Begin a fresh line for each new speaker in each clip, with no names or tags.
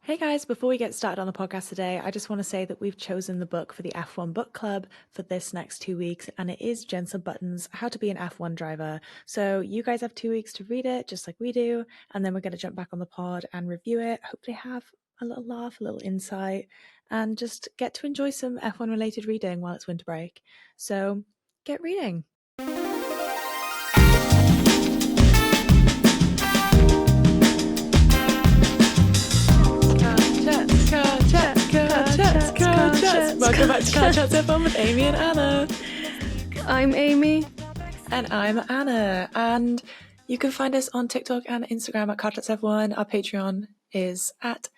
Hey guys, before we get started on the podcast today, I just want to say that we've chosen the book for the F1 book club for this next 2 weeks, and it is Jensen Button's How to Be an F1 Driver. So you guys have 2 weeks to read it, just like we do, and then we're going to jump back on the pod and review it, hopefully have a little laugh, a little insight, and just get to enjoy some F1 related reading while it's winter break. So get reading. Welcome back to Car Chats F1 with Amy and Anna.
I'm Amy.
And I'm Anna. And you can find us on TikTok and Instagram at Car Chats F1. Our Patreon is at...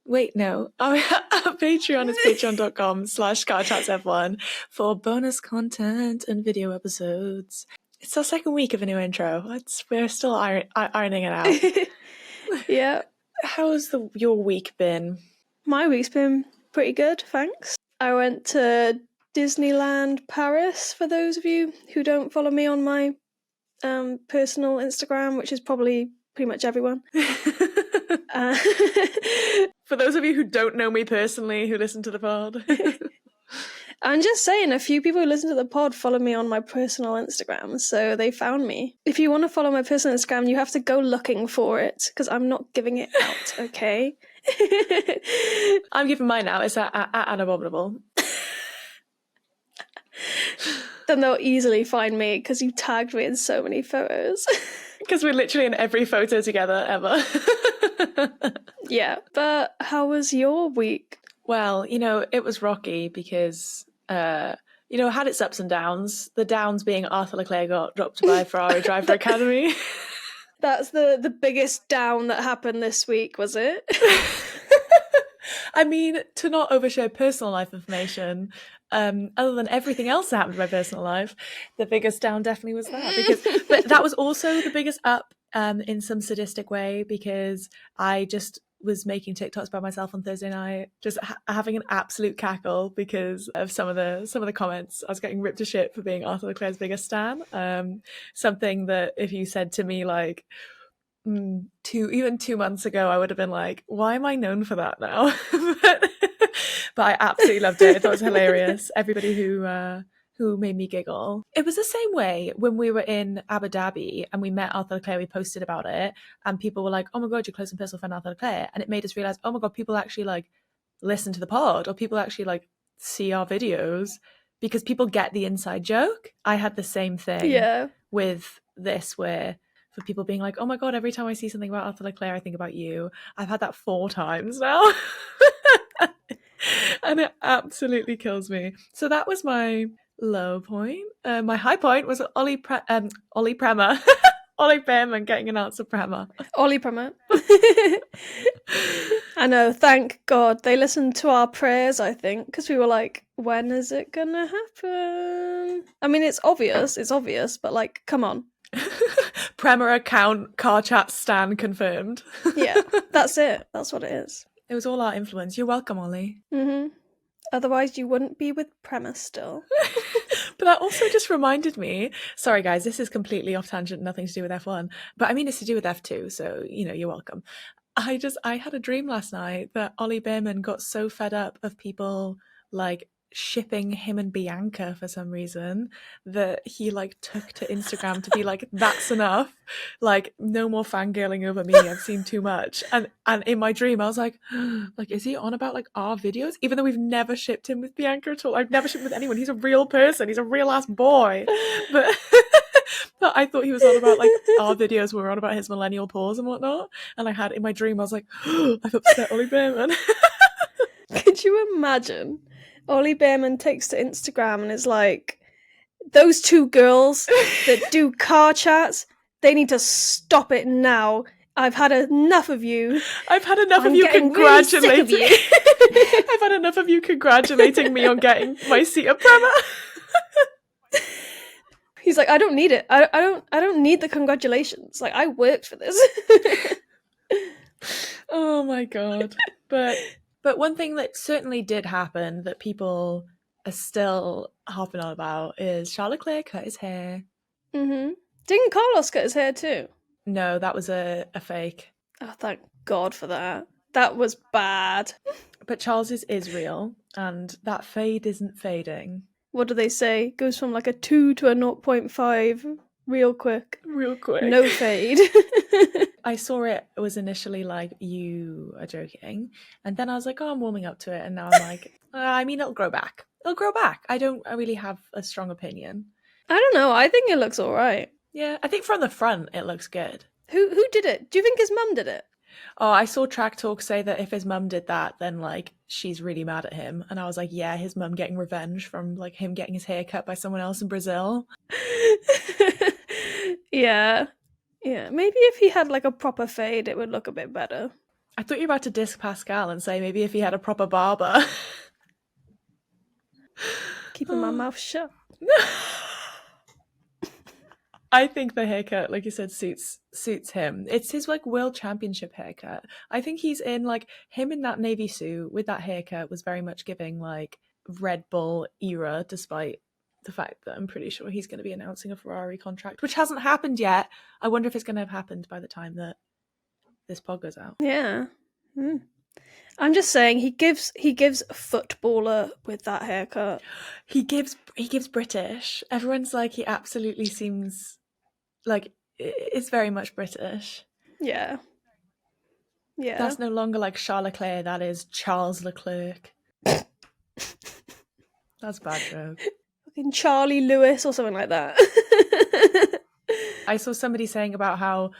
Our Patreon is patreon.com/carchatsf1 for bonus content and video episodes. It's our second week of a new intro. We're still ironing it out.
Yeah.
How's your week been?
My week's been pretty good, thanks. I went to Disneyland Paris, for those of you who don't follow me on my personal Instagram, which is probably pretty much everyone.
For those of you who don't know me personally, who listen to the pod.
I'm just saying, a few people who listen to the pod follow me on my personal Instagram, so they found me. If you want to follow my personal Instagram, you have to go looking for it, because I'm not giving it out, okay?
I'm giving mine out. It's at Unabominable.
Then they'll easily find me, because you tagged me in so many photos.
Because we're literally in every photo together ever.
Yeah, but how was your week?
Well, it was rocky because, it had its ups and downs. The downs being Arthur Leclerc got dropped by Ferrari Driver Academy.
That's the biggest down that happened this week, was it?
I mean, to not overshare personal life information, other than everything else that happened in my personal life, the biggest down definitely was that. But that was also the biggest up in some sadistic way, because I just was making TikToks by myself on Thursday night, just having an absolute cackle because of some of the comments. I was getting ripped to shit for being Arthur Leclerc's biggest stan. Something that if you said to me like 2 months ago, I would have been like, why am I known for that now? but I absolutely loved it. I thought it was hilarious. Everybody who made me giggle. It was the same way when we were in Abu Dhabi and we met Arthur Leclerc. We posted about it and people were like, oh my god, your close and personal friend Arthur Leclerc. And it made us realize, oh my god, people actually like listen to the pod, or people actually like see our videos, because people get the inside joke. I had the same thing with this, where for people being like, oh my god, every time I see something about Arthur Leclerc, I think about you. I've had that 4 times now. And it absolutely kills me. So that was my low point. My high point was Ollie Bearman getting announced a Prema.
Ollie Bearman. I know, thank God. They listened to our prayers, I think, because we were like, when is it gonna happen? I mean, it's obvious, but like, come on.
Prema account, car chat stan confirmed.
Yeah, that's it. That's what it is.
It was all our influence. You're welcome, Ollie.
Mm-hmm. Otherwise, you wouldn't be with Prema still.
But that also just reminded me, sorry guys, this is completely off tangent, nothing to do with F1, but I mean it's to do with F2, so you're welcome. I had a dream last night that Ollie Bearman got so fed up of people like shipping him and Bianca for some reason that he like took to Instagram to be like, that's enough, like no more fangirling over me, I've seen too much. And in my dream I was like is he on about like our videos, even though we've never shipped him with Bianca at all? I've never shipped with anyone. He's a real person, he's a real ass boy. But I thought he was on about like our videos where we're on about his millennial pause and whatnot, and I had in my dream I was like, I've upset Ollie Bearman.
Could you imagine Ollie Bearman takes to Instagram and is like, those 2 girls that do car chats, they need to stop it now. I've had enough of you.
I've had enough of you congratulating me. I've had enough of you congratulating me on getting my seat at Prema.
He's like, I don't need it. I don't need the congratulations. Like, I worked for this.
Oh my god. But one thing that certainly did happen that people are still harping on about is Charles Leclerc cut his hair.
Mm-hmm. Didn't Carlos cut his hair too?
No, that was a fake.
Oh, thank God for that. That was bad.
But Charles's is real, and that fade isn't fading.
What do they say? Goes from like a 2 to a 0.5 real quick.
Real quick.
No fade.
I saw it was initially like, you are joking. And then I was like, oh, I'm warming up to it. And now I'm like, I mean, it'll grow back. It'll grow back. I really have a strong opinion.
I don't know. I think it looks all right.
Yeah, I think from the front, it looks good.
Who did it? Do you think his mum did it?
Oh, I saw Track Talk say that if his mum did that, then like she's really mad at him. And I was like, yeah, his mum getting revenge from like him getting his hair cut by someone else in Brazil.
Yeah. Yeah. Maybe if he had like a proper fade, it would look a bit better.
I thought you were about to diss Pascal and say maybe if he had a proper barber.
Keeping my mouth shut.
I think the haircut, like you said, suits him. It's his like world championship haircut. I think he's in like him in that navy suit with that haircut was very much giving like Red Bull era, despite the fact that I'm pretty sure he's going to be announcing a Ferrari contract, which hasn't happened yet. I wonder if it's going to have happened by the time that this pod goes out.
Yeah. I'm just saying he gives footballer with that haircut.
He gives British. Everyone's like, he absolutely seems like it's very much British.
Yeah. Yeah.
That's no longer like Charles Leclerc, that is Charles Leclerc. That's a bad joke.
Fucking Charlie Lewis or something like that.
I saw somebody saying about how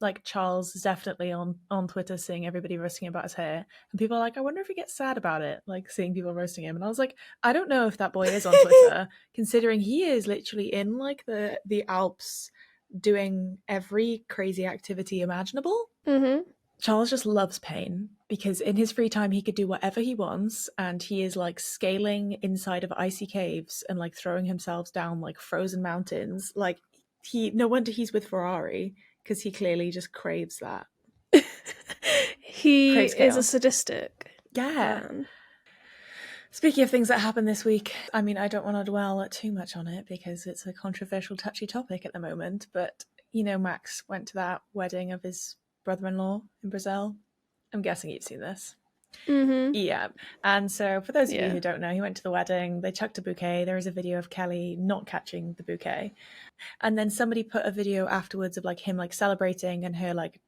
like Charles is definitely on Twitter seeing everybody roasting him about his hair, and people are like, I wonder if he gets sad about it, like seeing people roasting him. And I was like, I don't know if that boy is on Twitter, considering he is literally in like the Alps doing every crazy activity imaginable.
Mm-hmm.
Charles just loves pain because in his free time he could do whatever he wants, and he is like scaling inside of icy caves and like throwing himself down like frozen mountains. Like no wonder he's with Ferrari, because he clearly just craves that.
He is a sadistic man.
Speaking of things that happened this week, I mean, I don't want to dwell too much on it because it's a controversial, touchy topic at the moment, but you know, Max went to that wedding of his brother-in-law in Brazil. I'm guessing you've seen this.
Mm-hmm.
Yeah. And so for those of you who don't know, he went to the wedding, they chucked a bouquet. There is a video of Kelly not catching the bouquet. And then somebody put a video afterwards of like him like celebrating and her like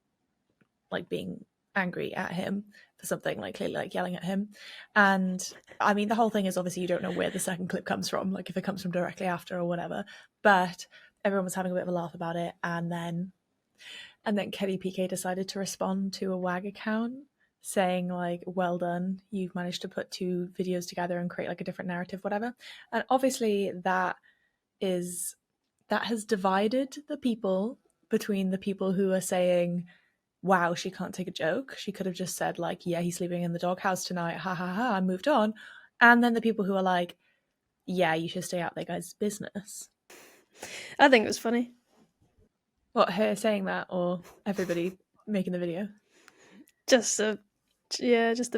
being angry at him for something, like clearly like yelling at him. And I mean, the whole thing is obviously you don't know where the second clip comes from, like if it comes from directly after or whatever. But everyone was having a bit of a laugh about it. And then Kelly Piquet decided to respond to a WAG account saying like, well done, you've managed to put two videos together and create like a different narrative, whatever. And obviously that has divided the people between the people who are saying, wow, she can't take a joke. She could have just said like, yeah, he's sleeping in the doghouse tonight. Ha ha ha, I moved on. And then the people who are like, yeah, you should stay out there, guys' business.
I think it was funny.
What, her saying that or everybody making the video?
Just the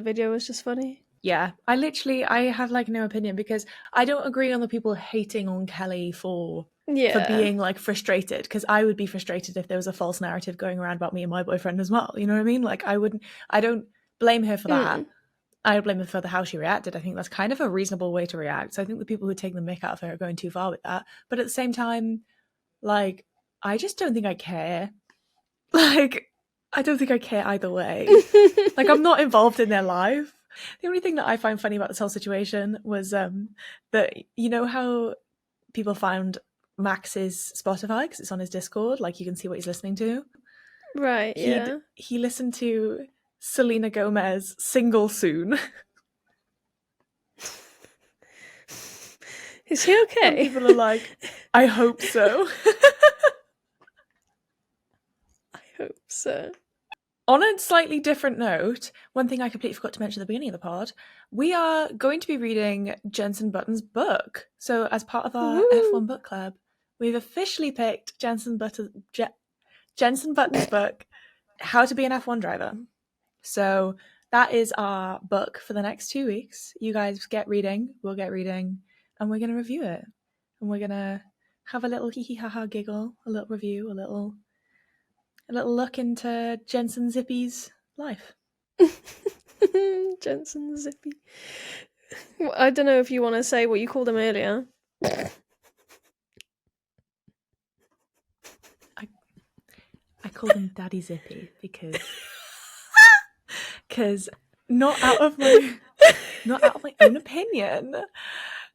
video was just funny.
Yeah, I have like no opinion because I don't agree on the people hating on Kelly for being like frustrated, because I would be frustrated if there was a false narrative going around about me and my boyfriend as well. You know what I mean? Like I don't blame her for that. I would blame her for how she reacted. I think that's kind of a reasonable way to react. So I think the people who take the mick out of her are going too far with that. But at the same time, like, I just don't think I care. Like, I don't think I care either way. Like, I'm not involved in their life. The only thing that I find funny about this whole situation was that, you know how people found Max's Spotify because it's on his Discord, like you can see what he's listening to.
Right, yeah.
He listened to Selena Gomez Single Soon.
Is he okay?
And people are like, I hope so.
I hope so.
On a slightly different note, one thing I completely forgot to mention at the beginning of the pod, we are going to be reading Jensen Button's book. So as part of our F1 book club, we've officially picked Jensen Button's book, How to Be an F1 Driver. So that is our book for the next 2 weeks. You guys get reading, we'll get reading, and we're going to review it. And we're going to have a little hee-hee-ha-ha giggle, a little review, a little look into Jensen Zippy's life.
Jensen Zippy. I don't know if you want to say what you called him earlier.
I called him Daddy Zippy because not out of my own opinion,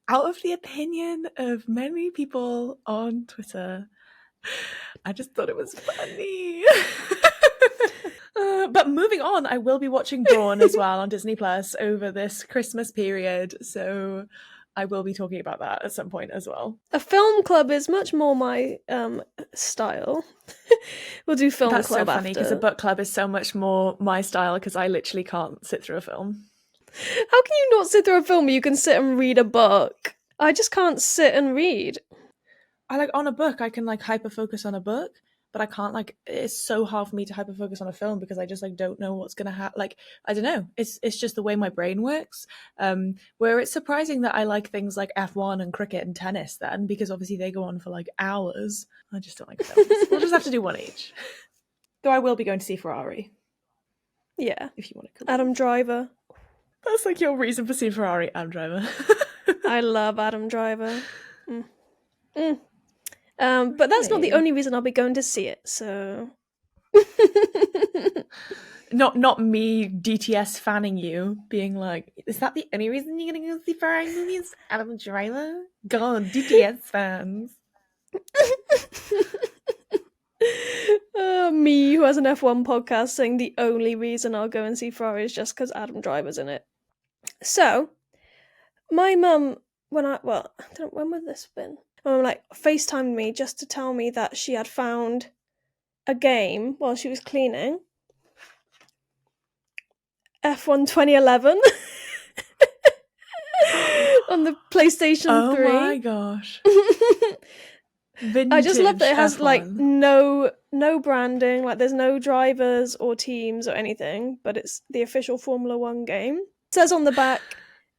out of the opinion of many people on Twitter, I just thought it was funny. But moving on, I will be watching Brawn as well on Disney Plus over this Christmas period, so I will be talking about that at some point as well.
A film club is much more my style. We'll do film
That's
club
so funny because a
after.
book club is so much more my style because I literally can't sit through a film.
How can you not sit through a film? You can sit and read a book. I just can't sit and read.
I like on a book, I can like hyper focus on a book, but I can't like it's so hard for me to hyper focus on a film because I just like don't know what's gonna happen. Like I don't know, it's just the way my brain works. Where it's surprising that I like things like F1 and cricket and tennis then because obviously they go on for like hours. I just don't like films. We'll just have to do one each. Though I will be going to see Ferrari.
Yeah,
If you want to.
Adam Driver.
That's like your reason for seeing Ferrari, Adam Driver.
I love Adam Driver. But that's not the
Hey.
only reason I'll be going to see it. So,
Not me DTS fanning you, being like, is that the only reason you're gonna go see Ferrari movies? Adam Driver? God, DTS fans.
Me, who has an F1 podcast, saying the only reason I'll go and see Ferrari is just because Adam Driver's in it. So, my mum, I don't know, when would this have been? My mum like FaceTimed me just to tell me that she had found a game while she was cleaning. F1 2011 on the PlayStation 3.
Oh my gosh.
I just love that it has
F1.
like no branding, like there's no drivers or teams or anything, but it's the official Formula 1 game. It says on the back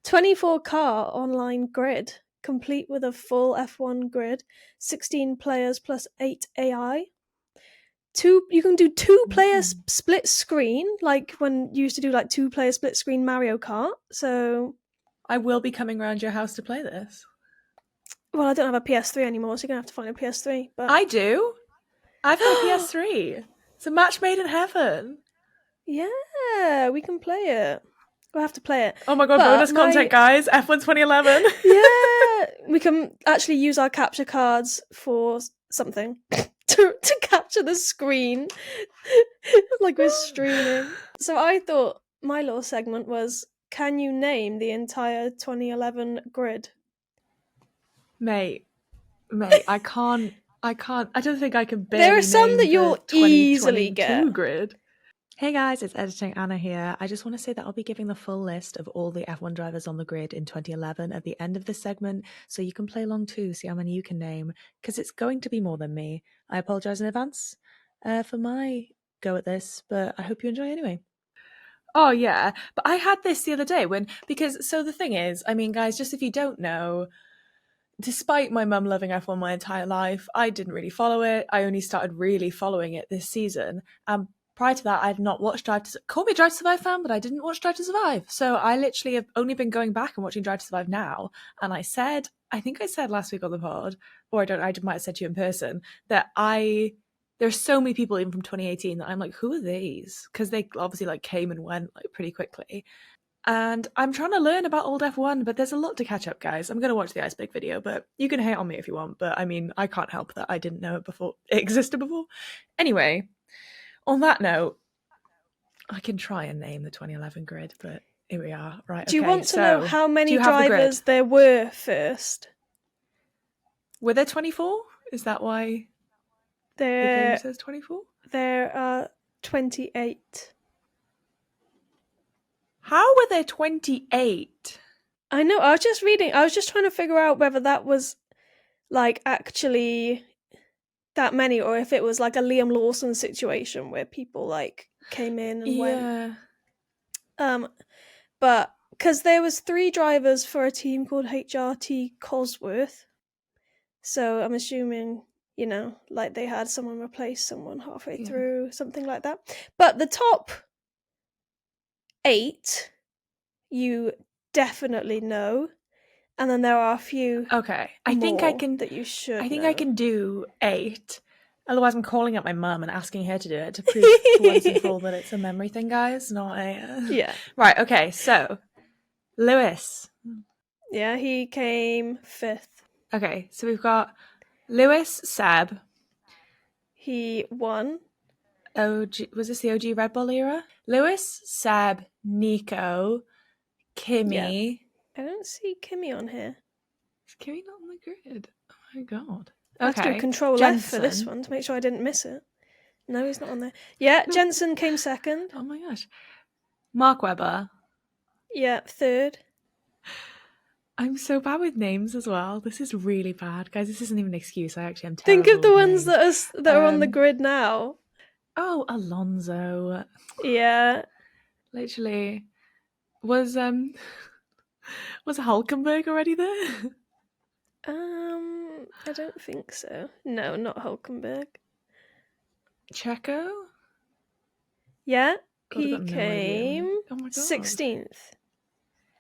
24 car online grid, complete with a full F1 grid, 16 players plus 8 AI. You can do 2-player split screen, like when you used to do like 2-player split screen Mario Kart. So
I will be coming around your house to play this.
well, I don't have a PS3 anymore, so you're gonna have to find a PS3. But
I do. I've got a PS3. It's a match made in heaven.
yeah, we can play it. We'll have to play it.
Oh my god, bonus content, guys. F1 2011.
Yeah, we can actually use our capture cards for something to capture the screen like we're streaming. So I thought my little segment was, can you name the entire 2011 grid?
Mate, I can't. I don't think I can barely
There are some
name
that you'll
the
easily
2022
get.
grid. Hey guys, it's Editing Anna here. I just want to say that I'll be giving the full list of all the F1 drivers on the grid in 2011 at the end of this segment, so you can play along too, see how many you can name, because it's going to be more than me. I apologise in advance for my go at this, but I hope you enjoy anyway. Oh yeah, but I had this the other day so the thing is, I mean guys, just if you don't know, despite my mum loving F1 my entire life, I didn't really follow it. I only started really following it this season. Prior to that, I had not watched call me a Drive to Survive fan, but I didn't watch Drive to Survive. So I literally have only been going back and watching Drive to Survive now. And I think I said last week on the pod, or I might have said to you in person, that there's so many people even from 2018 that I'm like, who are these? Because they obviously like came and went like pretty quickly. And I'm trying to learn about old F1, but there's a lot to catch up, guys. I'm going to watch the Iceberg video, but you can hate on me if you want. But I mean, I can't help that I didn't know it existed before. Anyway, on that note, I can try and name the 2011 grid, but here we are. Right,
Do you want to know how many drivers there were first?
Were there 24? Is that why the game says 24?
There are 28.
How were there 28?
I know, I was just reading, I was just trying to figure out whether that was like actually that many or if it was like a Liam Lawson situation where people like came in and went. But because there was 3 drivers for a team called HRT Cosworth, so I'm assuming, you know, like they had someone replace someone halfway through, something like that. But the top 8 you definitely know, and then there are a few
Okay,
more that you should
I think I
know.
can do 8. Otherwise, I'm calling up my mum and asking her to do it to prove for once and for all that it's a memory thing, guys, not a.
Yeah.
Right. Okay. So, Lewis.
Yeah, he came 5th.
Okay, so we've got Lewis, Seb.
He won.
OG, was this the OG Red Bull era? Lewis, Seb, Nico,
Yeah.
Kimmy.
I don't see Kimmy on here.
Is Kimmy not on the grid? Oh my god.
I have to do
Okay.
Control F for this one to make sure I didn't miss it. No, he's not on there. Yeah, Jensen came 2nd.
Oh my gosh. Mark Webber.
Yeah, 3rd.
I'm so bad with names as well. This is really bad, guys. This isn't even an excuse. I actually am
Think
terrible
of the
with
ones
names.
that are on the grid now.
Oh, Alonso.
Yeah.
Literally. Was Hulkenberg already there?
I don't think so. No, not Hulkenberg.
Checo?
Yeah,
God, I've
he
got no idea.
came
Oh my god.
16th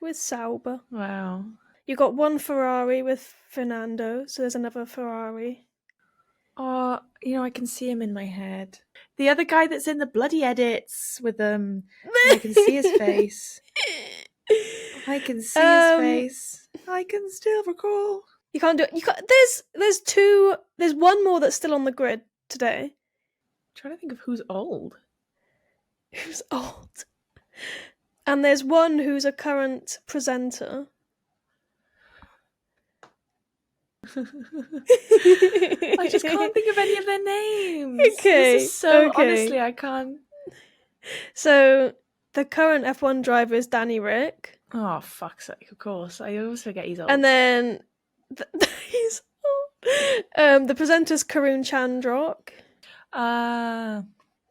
with Sauber.
Wow.
You got one Ferrari with Fernando, so there's another Ferrari.
Oh, I can see him in my head. The other guy that's in the bloody edits with them. I can see his face. I can see his face. I can still recall.
You can't do it. You can't. There's one more that's still on the grid today.
I'm trying to think of who's old.
Who's old? And there's one who's a current presenter.
I just can't think of any of their names.
Okay.
This is so honestly, I can't.
So the current F1 driver is Danny Rick.
Oh, fuck's sake! Of course, I always forget he's old.
And then he's old. The presenter's Karun Chandrock. The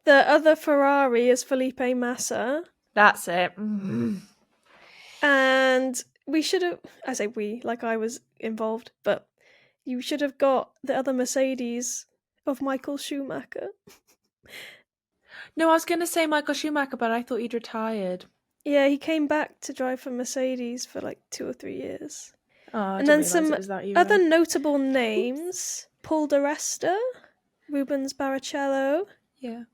other Ferrari is Felipe Massa.
That's it.
And we should have, I say we, like I was involved, but you should have got the other Mercedes of Michael Schumacher.
No, I was going to say Michael Schumacher, but I thought he'd retired.
Yeah, he came back to drive for Mercedes for like 2 or 3 years.
Oh,
and then some other notable names: Paul di Resta, Rubens Barrichello,
yeah,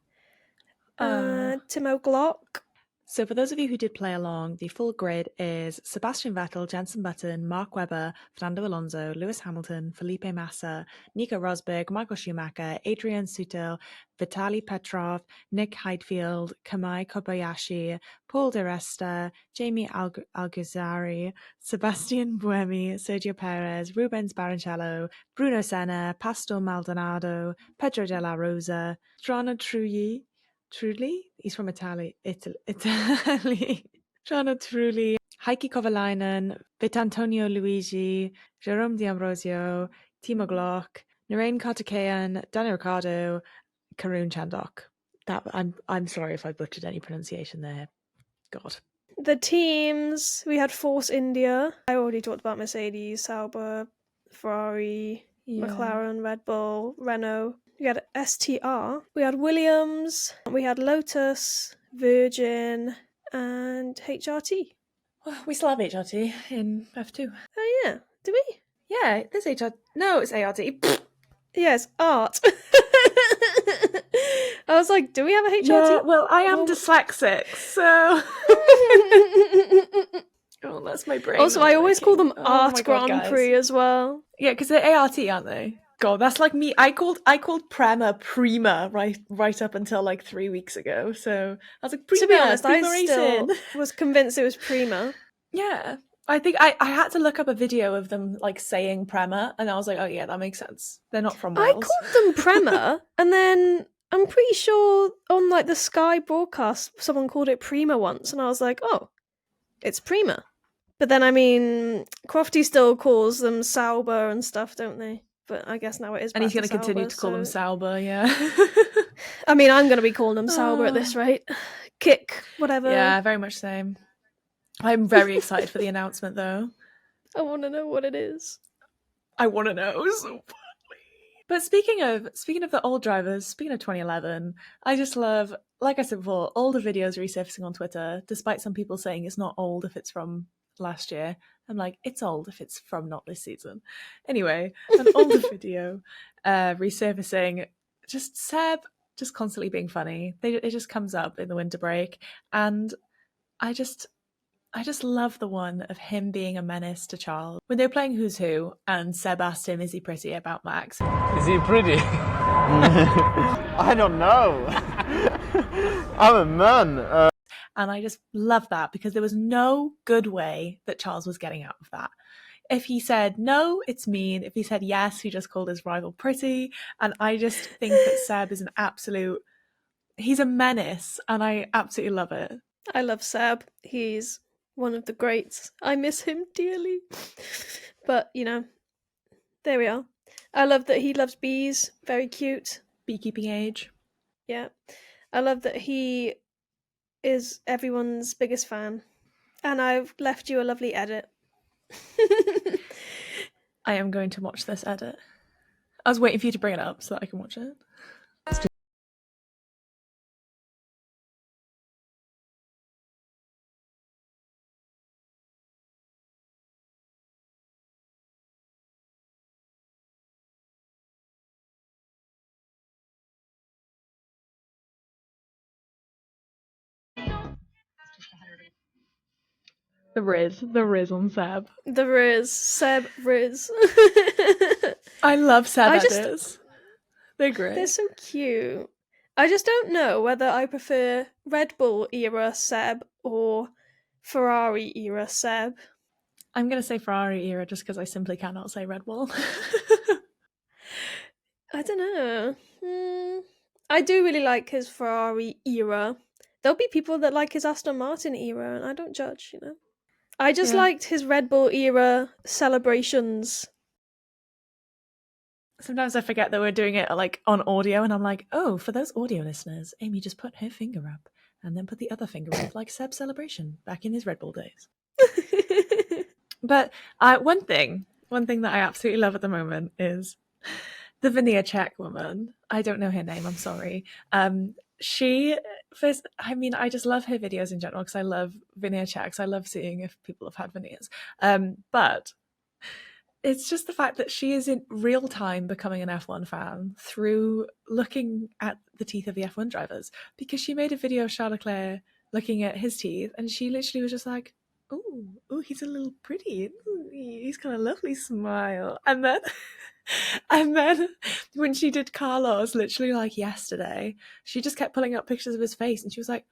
Timo Glock.
So for those of you who did play along, the full grid is Sebastian Vettel, Jenson Button, Mark Webber, Fernando Alonso, Lewis Hamilton, Felipe Massa, Nico Rosberg, Michael Schumacher, Adrian Sutil, Vitaly Petrov, Nick Heidfeld, Kamai Kobayashi, Paul di Resta, Jamie Alguersuari, Sebastian Buemi, Sergio Perez, Rubens Barrichello, Bruno Senna, Pastor Maldonado, Pedro de la Rosa, Strana Trulli, he's from Italy. Gianna Trulli, Heikki Kovalainen, Vitantonio Luigi, Jerome D'Ambrosio, Timo Glock, Narain Kartikeyan, Daniel Ricciardo, Karun Chandok. I'm sorry if I butchered any pronunciation there. God.
The teams, we had Force India. I already talked about Mercedes, Sauber, Ferrari, McLaren, Red Bull, Renault. We had STR, we had Williams, we had Lotus, Virgin, and HRT.
Well, we still have HRT in F2.
Oh yeah, do we?
Yeah, there's HRT. No, it's ART.
Yes, art. I was like, do we have a HRT?
Yeah, well, I am dyslexic, so... Oh, that's my brain.
Also, I always call them Art Grand Prix as well.
Yeah, because they're ART, aren't they? God, that's like me. I called Prema right up until like 3 weeks ago. So I was like, Prima,
to be honest,
Prima
I still was convinced it was Prima.
Yeah, I think I had to look up a video of them like saying Prema, and I was like, oh yeah, that makes sense. They're not from Wales.
I called them Prema, and then I'm pretty sure on like the Sky broadcast, someone called it Prima once, and I was like, oh, it's Prima. But then, I mean, Crofty still calls them Sauber and stuff, don't they? But I guess now it is.
And he's going to continue to call them Sauber, yeah.
I mean, I'm going to be calling them Sauber at this rate. Kick, whatever.
Yeah, very much same. I'm very excited for the announcement, though.
I want to know what it is.
I want to know so badly. But speaking of the old drivers, speaking of 2011, I just love like I said before, older videos resurfacing on Twitter, despite some people saying it's not old if it's from last year. I'm like, it's old if it's from not this season. Anyway, an older video resurfacing, just Seb just constantly being funny. It just comes up in the winter break, and I just love the one of him being a menace to Charles. When they were playing Who's Who, and Seb asked him, is he pretty, about Max.
Is he pretty?
I don't know. I'm a man.
And I just love that because there was no good way that Charles was getting out of that. If he said no, it's mean. If he said yes, he just called his rival pretty. And I just think that Seb is an absolute... He's a menace, and I absolutely love it.
I love Seb. He's one of the greats. I miss him dearly. But, you know, there we are. I love that he loves bees. Very cute.
Beekeeping age.
Yeah. I love that he is everyone's biggest fan. And I've left you a lovely edit.
I am going to watch this edit. I was waiting for you to bring it up so that I can watch it. The Riz on Seb.
The Riz. Seb Riz.
I love Seb edits. They're great.
They're so cute. I just don't know whether I prefer Red Bull era Seb or Ferrari era Seb.
I'm going to say Ferrari era just because I simply cannot say Red Bull.
I don't know. I do really like his Ferrari era. There'll be people that like his Aston Martin era, and I don't judge, you know. I just liked his Red Bull era celebrations.
Sometimes I forget that we're doing it like on audio, and I'm like, oh, for those audio listeners, Amy just put her finger up and then put the other finger up like Seb's celebration back in his Red Bull days. But one thing that I absolutely love at the moment is the veneer check woman. I don't know her name, I'm sorry. She first, I mean, I just love her videos in general because I love veneer checks. I love seeing if people have had veneers. But it's just the fact that she is in real time becoming an F1 fan through looking at the teeth of the F1 drivers, because she made a video of Charles Leclerc looking at his teeth, and she literally was just like, oh, he's a little pretty. Ooh, he's got a lovely smile. And then when she did Carlos, literally like yesterday, she just kept pulling up pictures of his face, and she was like,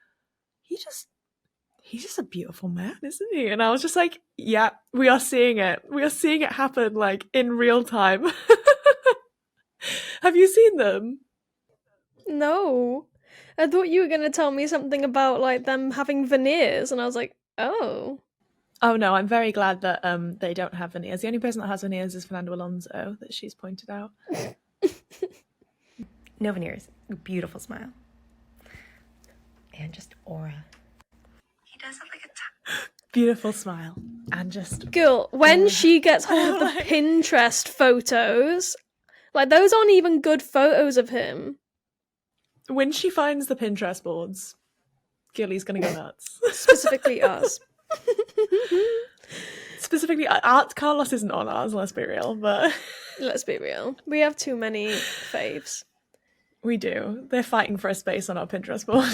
he's just a beautiful man, isn't he? And I was just like, yeah, we are seeing it. We are seeing it happen like in real time. Have you seen them?
No. I thought you were going to tell me something about like them having veneers, and I was like, oh.
Oh no, I'm very glad that they don't have veneers. The only person that has veneers is Fernando Alonso, that she's pointed out.
No veneers. Beautiful smile. And just aura. He does have like a
beautiful smile. And just...
Girl, when she gets hold of the Pinterest photos, like those aren't even good photos of him.
When she finds the Pinterest boards, Gilly's gonna go nuts.
Specifically us.
Specifically, Carlos isn't on ours, let's be real, but...
Let's be real. We have too many faves.
We do. They're fighting for a space on our Pinterest board.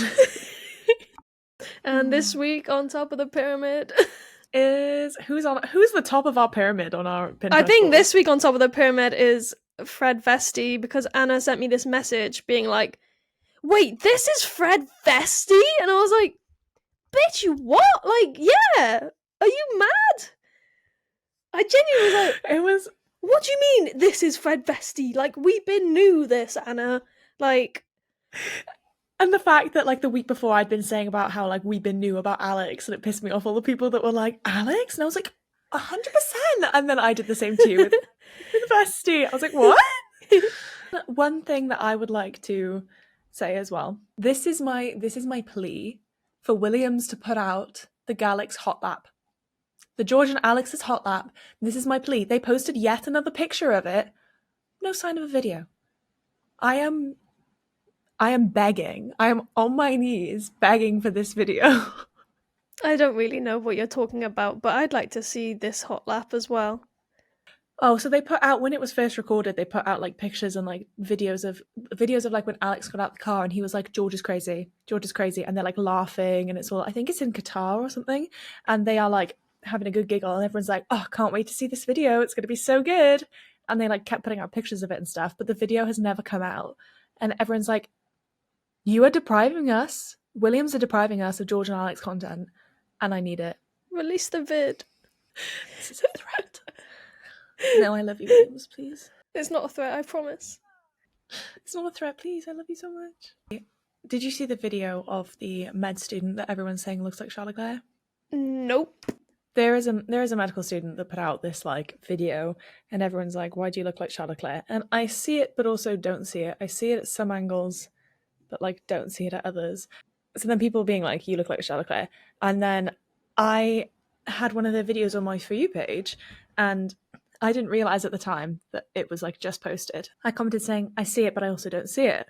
And this week, on top of the pyramid...
is... Who's the top of our pyramid on our Pinterest
I think
board?
this week on top of the pyramid is Fred Vesti, because Anna sent me this message being like, wait, this is Fred Vesti? And I was like, bitch, you what? Like, yeah. Are you mad? I genuinely was like,
it was...
What do you mean, this is Fred Vesti? Like, we been knew this, Anna. Like...
And the fact that, like, the week before I'd been saying about how, like, we've been new about Alex, and it pissed me off all the people that were like, Alex? And I was like, 100%! And then I did the same to you with Vesti. I was like, what? One thing that I would like to say as well, this is my plea for Williams to put out the Galix hot lap. The George and Alex's hot lap. This is my plea. They posted yet another picture of it. No sign of a video. I I am begging. I am on my knees begging for this video.
I don't really know what you're talking about, but I'd like to see this hot lap as well.
Oh, so they put out, when it was first recorded, they put out like pictures and like videos of like when Alex got out the car and he was like, George is crazy, and they're like laughing, and it's all, I think it's in Qatar or something, and they are like having a good giggle, and everyone's like, oh, can't wait to see this video, it's going to be so good. And they like kept putting out pictures of it and stuff, but the video has never come out, and everyone's like, you are depriving us, Williams are depriving us of George and Alex content, and I need it.
Release the vid.
This is a threat. No, I love you, Williams, please.
It's not a threat, I promise.
It's not a threat, please. I love you so much. Did you see the video of the med student that everyone's saying looks like Charles Leclerc?
Nope.
There is a medical student that put out this like video, and everyone's like, why do you look like Charles Leclerc? And I see it, but also don't see it. I see it at some angles, but like don't see it at others. So then people being like, you look like Charles Leclerc. And then I had one of their videos on my For You page, and I didn't realize at the time that it was like just posted. I commented saying, I see it, but I also don't see it.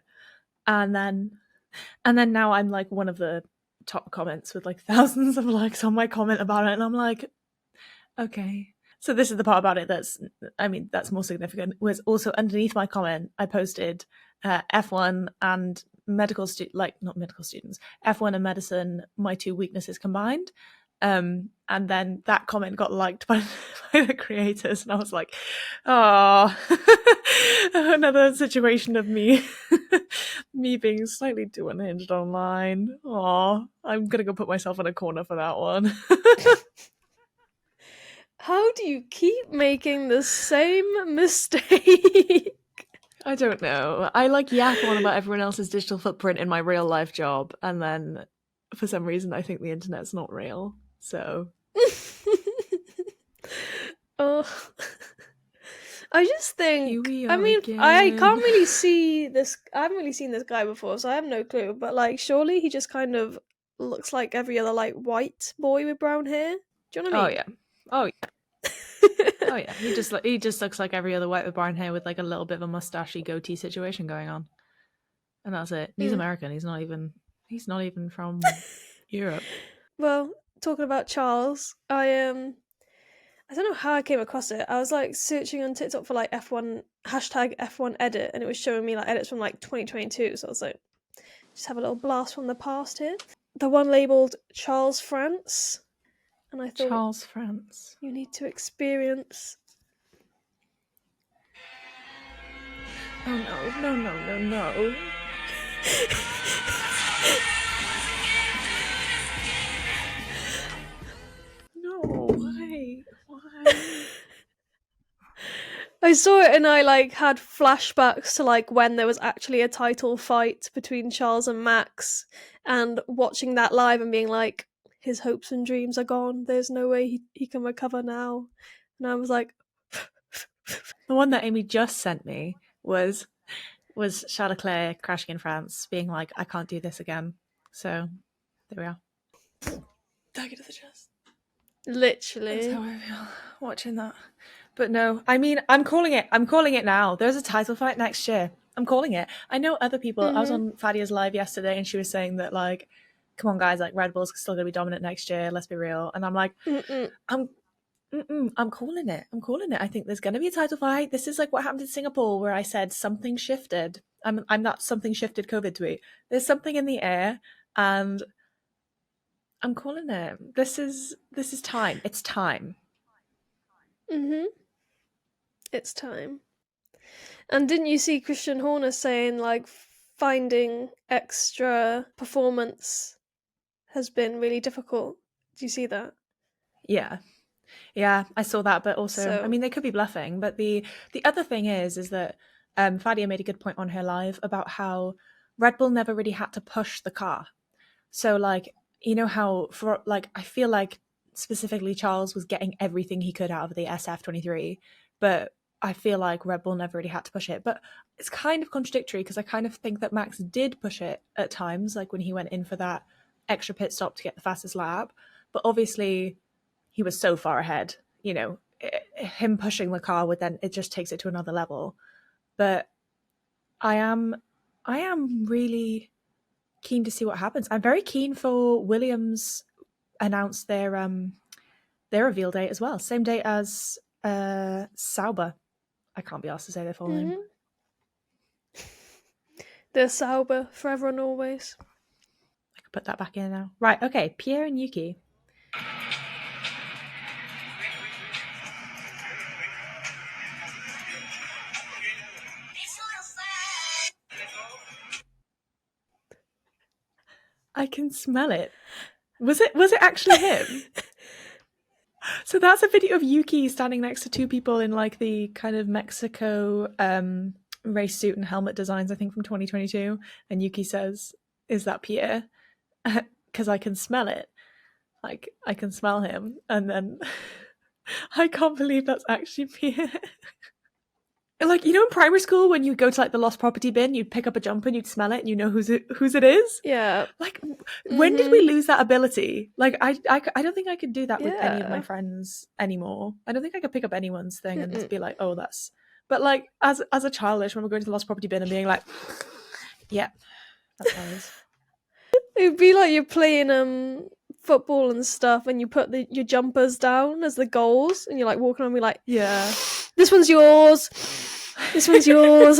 And then now I'm like one of the top comments with like thousands of likes on my comment about it. And I'm like, okay. So this is the part about it that's more significant. Was also underneath my comment, I posted F1 and not medical students, F1 and medicine, my two weaknesses combined. And then that comment got liked by the creators, and I was like, oh, another situation of me being slightly too unhinged online. Oh, I'm gonna go put myself in a corner for that one.
How do you keep making the same mistake?
I don't know. I like yap on about everyone else's digital footprint in my real life job, and then for some reason I think the internet's not real. So
Oh, I just think.
here we
I
are
mean,
again.
I can't really see this. I haven't really seen this guy before, so I have no clue. But like, surely he just kind of looks like every other like white boy with brown hair. Do you know what I mean?
Oh yeah. Oh yeah, he just looks like every other white with brown hair with like a little bit of a mustachy goatee situation going on, and that's it. He's American. He's not even from Europe.
Well, talking about Charles, I don't know how I came across it. I was like searching on TikTok for like F1 hashtag F1 edit, and it was showing me like edits from like 2022. So I was like, just have a little blast from the past here. The one labeled Charles France. And I thought,
Charles France.
you need to experience.
Oh no. No, why?
I saw it and I like had flashbacks to like when there was actually a title fight between Charles and Max, and watching that live and being like, his hopes and dreams are gone. There's no way he can recover now. And I was like,
The one that Amy just sent me was Charles Leclerc crashing in France, being like, I can't do this again. So there we are. Dagger to the chest.
literally.
That's how I feel watching that. But no, I mean, I'm calling it now. There's a title fight next year. I'm calling it. I know other people. I was on Fadia's live yesterday, and she was saying that like, come on guys, like Red Bull's still gonna be dominant next year, let's be real. And I'm like, I'm calling it. I think there's gonna be a title fight. This is like what happened in Singapore, where I said something shifted. I'm that something shifted COVID tweet. There's something in the air, and I'm calling it. This is time. It's time.
It's time. And didn't you see Christian Horner saying like finding extra performance has been really difficult? Do you see that?
Yeah, I saw that, but also, I mean, they could be bluffing. But the other thing is that Fadia made a good point on her live about how Red Bull never really had to push the car. So, like, you know how for like, I feel like specifically Charles was getting everything he could out of the SF23, but I feel like Red Bull never really had to push it. But it's kind of contradictory because I kind of think that Max did push it at times, like when he went in for that extra pit stop to get the fastest lap. But obviously, he was so far ahead, you know, him pushing the car would then, it just takes it to another level. But I am I am really keen to see what happens. I'm very keen for Williams announce their reveal date as well. Same date as Sauber. I can't be asked to say their full name.
They're Sauber, forever and always.
I could put that back in now. Right, okay. Pierre and Yuki. I can smell it. Was it actually him? So that's a video of Yuki standing next to two people in like the kind of Mexico race suit and helmet designs, I think from 2022. And Yuki says, "Is that Pierre?" Because I can smell it. Like, I can smell him. And then I can't believe that's actually Pierre. Like, you know, in primary school when you go to like the lost property bin, you'd pick up a jumper and you'd smell it and you know whose it is.
Yeah.
Like, when did we lose that ability? Like, I don't think I could do that with any of my friends anymore. I don't think I could pick up anyone's thing and just be like, oh, that's. But like, as a child, I just remember going to the lost property bin and being like, yeah, that's how it is.
It'd be like you're playing football and stuff, and you put your jumpers down as the goals, and you're like walking on me like,
yeah,
this one's yours. This one's yours.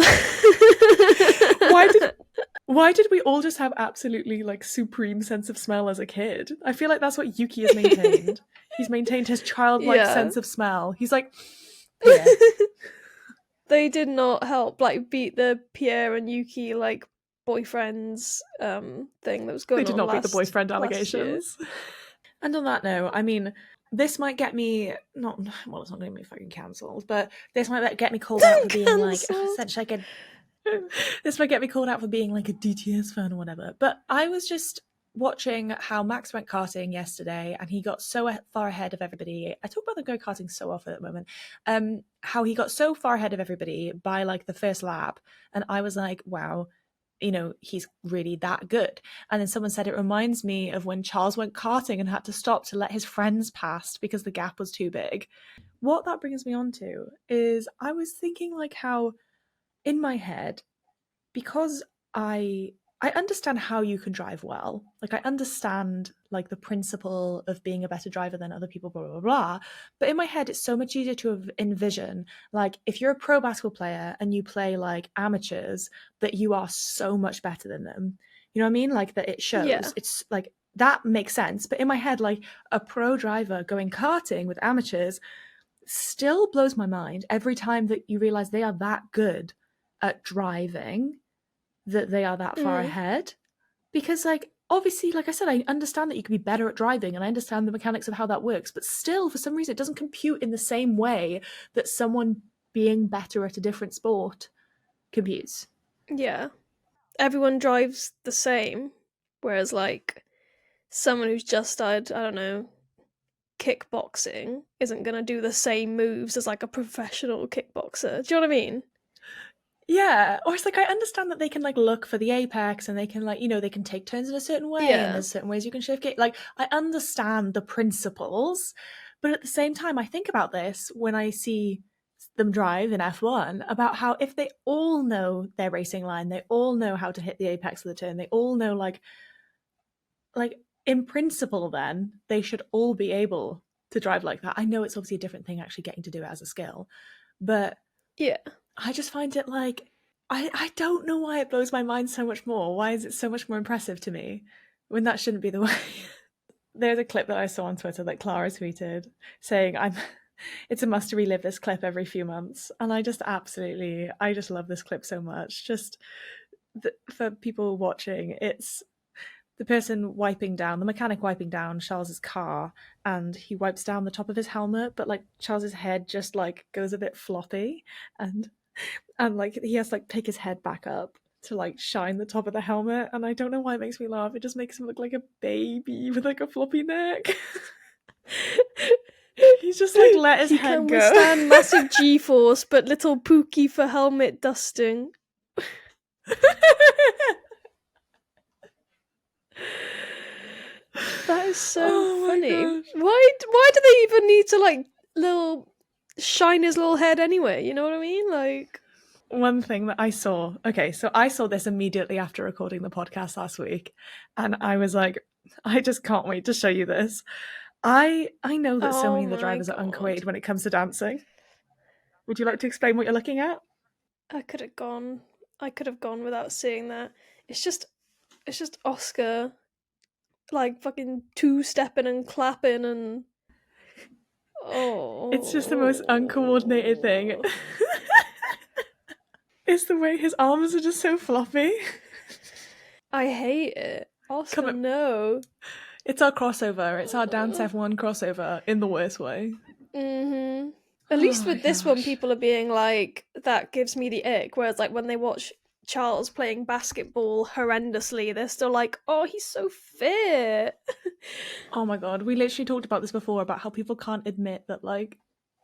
Why did we all just have absolutely like supreme sense of smell as a kid? I feel like that's what Yuki has maintained. He's maintained his childlike sense of smell. He's like, yeah.
They did not help like beat the Pierre and Yuki like boyfriends thing that was going on.
They did not beat the boyfriend allegations. And on that note, I mean, this might get me it's not going to get me fucking cancelled, but this might get me called out for being like essentially like this might get me called out for being like a DTS fan or whatever. But I was just watching how Max went karting yesterday and he got so far ahead of everybody. I talk about them going karting so often at the moment. How he got so far ahead of everybody by like the first lap. And I was like, wow, you know, he's really that good. And then someone said it reminds me of when Charles went karting and had to stop to let his friends pass because the gap was too big. What that brings me on to is I was thinking like how in my head, because I understand how you can drive well. Like, I understand, like, the principle of being a better driver than other people, blah, blah, blah. But in my head, it's so much easier to envision, like, if you're a pro basketball player and you play, like, amateurs, that you are so much better than them. You know what I mean? Like, that it shows. Yeah. It's, like, that makes sense. But in my head, like, a pro driver going karting with amateurs still blows my mind every time that you realize they are that good at driving, that they are that far ahead. Because, like, obviously, like I said, I understand that you can be better at driving and I understand the mechanics of how that works, but still, for some reason, it doesn't compute in the same way that someone being better at a different sport computes.
Yeah. Everyone drives the same, whereas, like, someone who's just started, I don't know, kickboxing isn't going to do the same moves as, like, a professional kickboxer. Do you know what I mean?
Yeah, or it's like I understand that they can like look for the apex and they can like, you know, they can take turns in a certain way and there's certain ways you can shift it. Like, I understand the principles, but at the same time I think about this when I see them drive in F1 about how if they all know their racing line, they all know how to hit the apex of the turn, they all know like in principle then they should all be able to drive like that. I know it's obviously a different thing actually getting to do it as a skill, but yeah, I just find it like, I don't know why it blows my mind so much more. Why is it so much more impressive to me when that shouldn't be the way? There's a clip that I saw on Twitter that Clara tweeted saying, it's a must to relive this clip every few months. And I just love this clip so much. Just for people watching, it's the person wiping down, the mechanic wiping down Charles's car, and he wipes down the top of his helmet, but like Charles's head just like goes a bit floppy, and like he has to like pick his head back up to like shine the top of the helmet, and I don't know why it makes me laugh. It just makes him look like a baby with like a floppy neck. He's just like let his head go. He can
withstand massive G-force, but little Pookie for helmet dusting. That is so funny. Why do they even need to like little shine his little head anyway? You know what I mean? Like,
one thing that I saw. Okay, so I saw this immediately after recording the podcast last week, and I was like, I just can't wait to show you this. I know that so many of the
my
drivers are
God.
uncoated when it comes to dancing. Would you like to explain what you're looking at?
I could have gone without seeing that. It's just Oscar like fucking two-stepping and clapping and
It's just the most uncoordinated thing. It's the way his arms are just so floppy.
I hate it. Oscar,
Come on.
no.
It's our crossover. It's our Dance F1 crossover in the worst way.
Mm-hmm. At least with this one, people are being like, that gives me the ick. Whereas, like, when they watch Charles playing basketball horrendously, they're still like, oh, he's so fit.
Oh my god, we literally talked about this before, about how people can't admit that, like,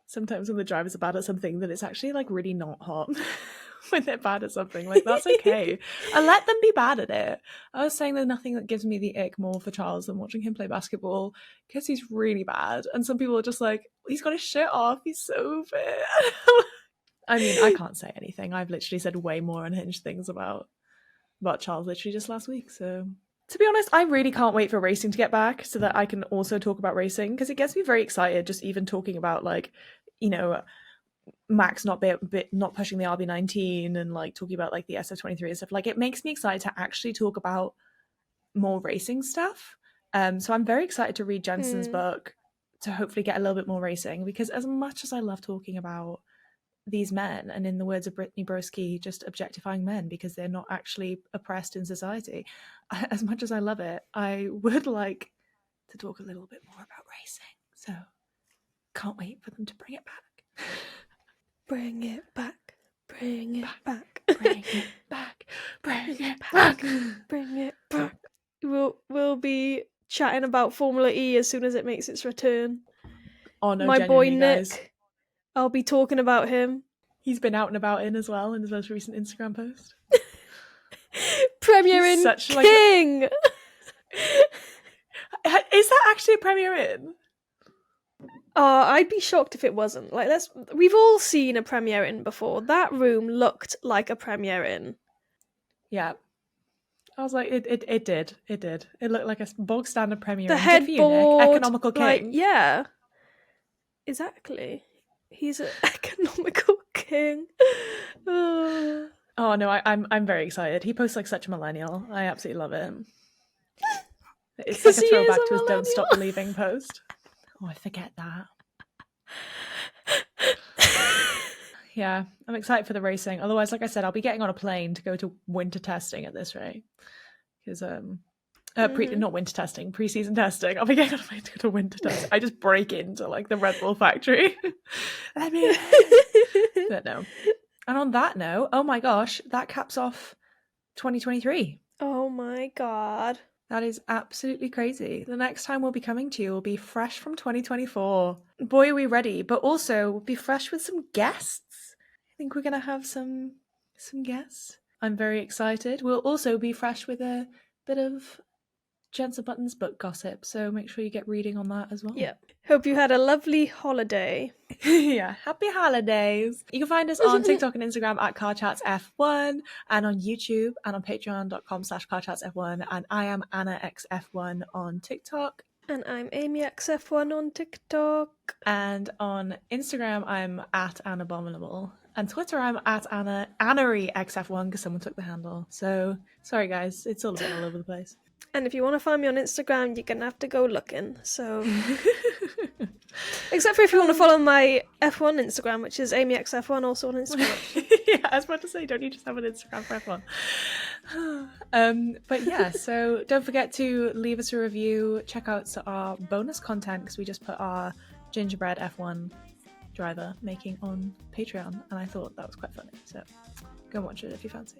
sometimes when the drivers are bad at something, that it's actually, like, really not hot when they're bad at something. Like, that's okay. And let them be bad at it. I was saying there's nothing that gives me the ick more for Charles than watching him play basketball, because he's really bad. And some people are just like, he's got his shirt off, he's so fit. I mean, I can't say anything. I've literally said way more unhinged things about Charles literally just last week, so... To be honest, I really can't wait for racing to get back so that I can also talk about racing, because it gets me very excited just even talking about, like, you know, Max not pushing the RB19 and, like, talking about, like, the SF23 and stuff. Like, it makes me excited to actually talk about more racing stuff. So I'm very excited to read Jensen's book to hopefully get a little bit more racing, because as much as I love talking about these men, and in the words of Brittany Broski, just objectifying men because they're not actually oppressed in society, as much as I love it, I would like to talk a little bit more about racing. So can't wait for them to bring it back.
Bring it back. Bring it back.
Bring it back. Bring it back.
Bring it back. We'll be chatting about Formula E as soon as it makes its return.
Oh no,
my boy Nick,
guys.
I'll be talking about him.
He's been out and about in as well in his most recent Instagram post.
Premier Inn King!
Is that actually a Premier Inn?
I'd be shocked if it wasn't. Like, we've all seen a Premier Inn before. That room looked like a Premier Inn.
Yeah. I was like, it did. It looked like a bog standard Premier
Inn.
The
headboard,
economical king.
Like, yeah. Exactly. He's an economical king.
Oh no, I'm very excited. He posts like such a millennial. I absolutely love it. It's like a throwback to his "Don't Stop Believing" post. Oh, I forget that. Yeah, I'm excited for the racing. Otherwise, like I said, I'll be getting on a plane to go to winter testing at this rate. Because not winter testing, pre-season testing. I'll be getting on a plane to go to winter testing. I just break into like the Red Bull factory. Let me in. But no. And on that note, oh my gosh, that caps off 2023.
Oh my god.
That is absolutely crazy. The next time we'll be coming to you will be fresh from 2024. Boy, are we ready. But also, we'll be fresh with some guests. I think we're going to have some guests. I'm very excited. We'll also be fresh with a bit of Jensen Button's book gossip, so make sure you get reading on that as well.
Yeah. Hope you had a lovely holiday.
Yeah, happy holidays. You can find us on TikTok and Instagram at CarChatsF1, and on YouTube and on patreon.com/CarChatsF1, and I am AnnaXF1 on TikTok.
And I'm AmyXF1 on TikTok.
And on Instagram, I'm at Annabominable. And Twitter, I'm at AnnaryXF1 because someone took the handle. So, sorry guys, it's all a bit all over the place.
And if you want to find me on Instagram, you're going to have to go looking. So, except for if you want to follow my F1 Instagram, which is AmyXF1, also on Instagram.
Yeah, I was about to say, don't you just have an Instagram for F1? But yeah, so don't forget to leave us a review. Check out our bonus content, because we just put our gingerbread F1 driver making on Patreon, and I thought that was quite funny. So go watch it if you fancy.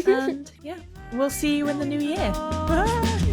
And yeah, we'll see you in the new year. Bye.